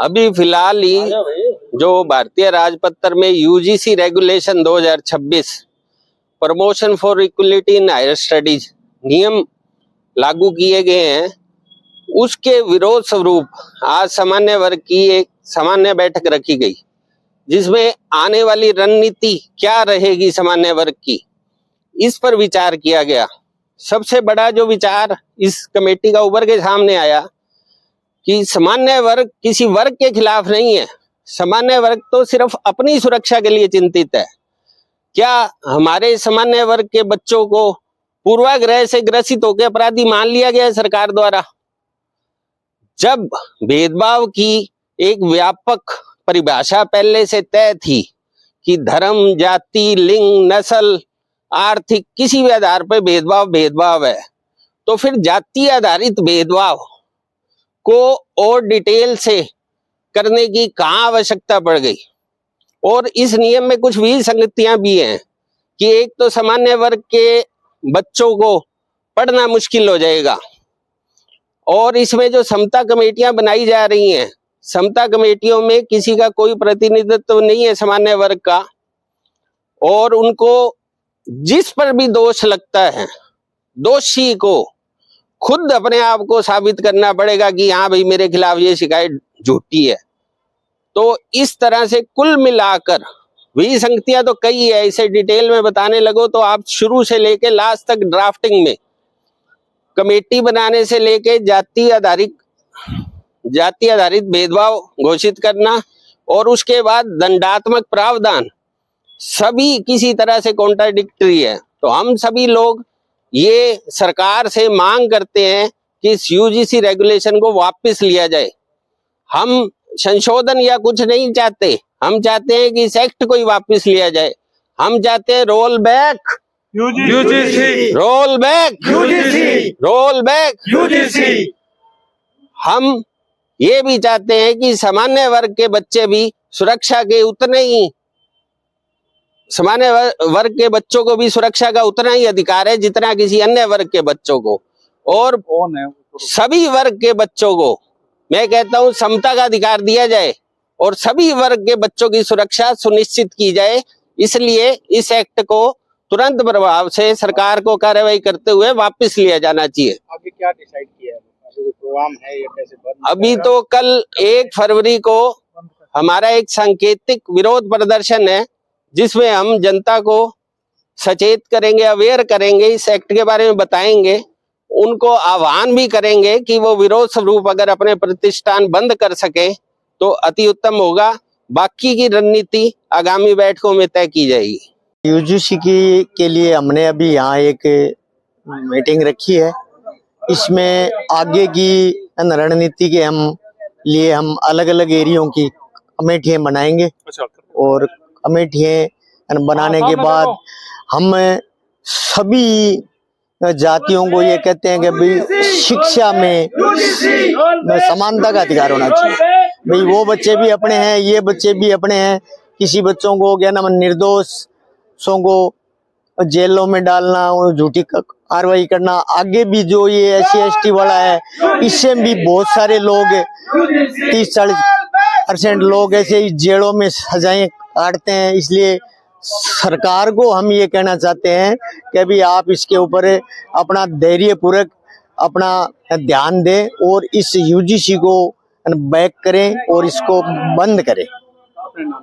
अभी फिलहाल ही जो भारतीय राजपत्र में UGC regulation 2026 promotion for equality in higher studies नियम लागू किए गए हैं, उसके विरोध स्वरूप आज सामान्य वर्ग की एक सामान्य बैठक रखी गई, जिसमें आने वाली रणनीति क्या रहेगी सामान्य वर्ग की, इस पर विचार किया गया। सबसे बड़ा जो विचार इस कमेटी का उभर के सामने आया कि सामान्य वर्ग किसी वर्ग के खिलाफ नहीं है। सामान्य वर्ग तो सिर्फ अपनी सुरक्षा के लिए चिंतित है। क्या हमारे सामान्य वर्ग के बच्चों को पूर्वाग्रह से ग्रसित होकर अपराधी मान लिया गया है सरकार द्वारा? जब भेदभाव की एक व्यापक परिभाषा पहले से तय थी कि धर्म, जाति, लिंग, नस्ल, आर्थिक किसी भी आधार पर भेदभाव है, तो फिर जाति आधारित भेदभाव को और डिटेल से करने की कहाँ आवश्यकता पड़ गई? और इस नियम में कुछ विसंगतियां भी हैं कि एक तो सामान्य वर्ग के बच्चों को पढ़ना मुश्किल हो जाएगा, और इसमें जो समता कमेटियां बनाई जा रही हैं, समता कमेटियों में किसी का कोई प्रतिनिधित्व नहीं है सामान्य वर्ग का, और उनको जिस पर भी दोष लगता है, दोषी को खुद अपने आप को साबित करना पड़ेगा कि हाँ भाई मेरे खिलाफ ये शिकायत झूठी है। तो इस तरह से कुल मिलाकर विसंगतियां तो कई है, इसे डिटेल में बताने लगो तो आप शुरू से लेके लास्ट तक ड्राफ्टिंग में कमेटी बनाने से लेके जाति आधारित भेदभाव घोषित करना और उसके बाद दंडात्मक प्रावधान, सभी किसी तरह से कॉन्ट्राडिक्टरी है। तो हम सभी लोग ये सरकार से मांग करते हैं कि इस यूजीसी रेगुलेशन को वापस लिया जाए। हम संशोधन या कुछ नहीं चाहते, हम चाहते हैं कि इस एक्ट को ही वापस लिया जाए। हम चाहते हैं roll back UGC, roll back UGC, roll back UGC. हम ये भी चाहते हैं कि सामान्य वर्ग के बच्चे भी सुरक्षा के उतने ही, सामान्य वर्ग के बच्चों को भी सुरक्षा का उतना ही अधिकार है जितना किसी अन्य वर्ग के बच्चों को, और सभी वर्ग के बच्चों को मैं कहता हूं समता का अधिकार दिया जाए और सभी वर्ग के बच्चों की सुरक्षा सुनिश्चित की जाए। इसलिए इस एक्ट को तुरंत प्रभाव से सरकार को कार्रवाई करते हुए वापस लिया जाना चाहिए। अभी क्या डिसाइड किया है? प्रोग्राम है या कैसे बंद? अभी तो कल 1 फरवरी को हमारा एक सांकेतिक विरोध प्रदर्शन है, जिसमें हम जनता को सचेत करेंगे, अवेयर करेंगे, इस एक्ट के बारे में बताएंगे, उनको आह्वान भी करेंगे कि वो विरोध स्वरूप अगर अपने प्रतिष्ठान बंद कर सके तो अति उत्तम होगा। बाकी की रणनीति आगामी बैठकों में तय की जाएगी। यूजीसी के लिए हमने अभी यहाँ एक मीटिंग रखी है। इसमें आगे की रणनीति के हम अलग अलग एरियो की कमेटियां बनाएंगे, और कमेटियां बनाने के बाद हम सभी जातियों को ये कहते हैं कि भाई शिक्षा में समानता का अधिकार होना चाहिए। भाई वो बच्चे भी अपने हैं, ये बच्चे भी अपने हैं। किसी बच्चों को क्या नाम निर्दोषों को जेलों में डालना, झूठी कार्रवाई करना, आगे भी जो ये SC/ST वाला है, इससे भी बहुत सारे लोग 30-40% लोग ऐसे ही जेलों में सजाएं काटते हैं। इसलिए सरकार को हम ये कहना चाहते हैं कि अभी आप इसके ऊपर अपना धैर्यपूर्वक अपना ध्यान दें और इस यूजीसी को बैक करें और इसको बंद करें।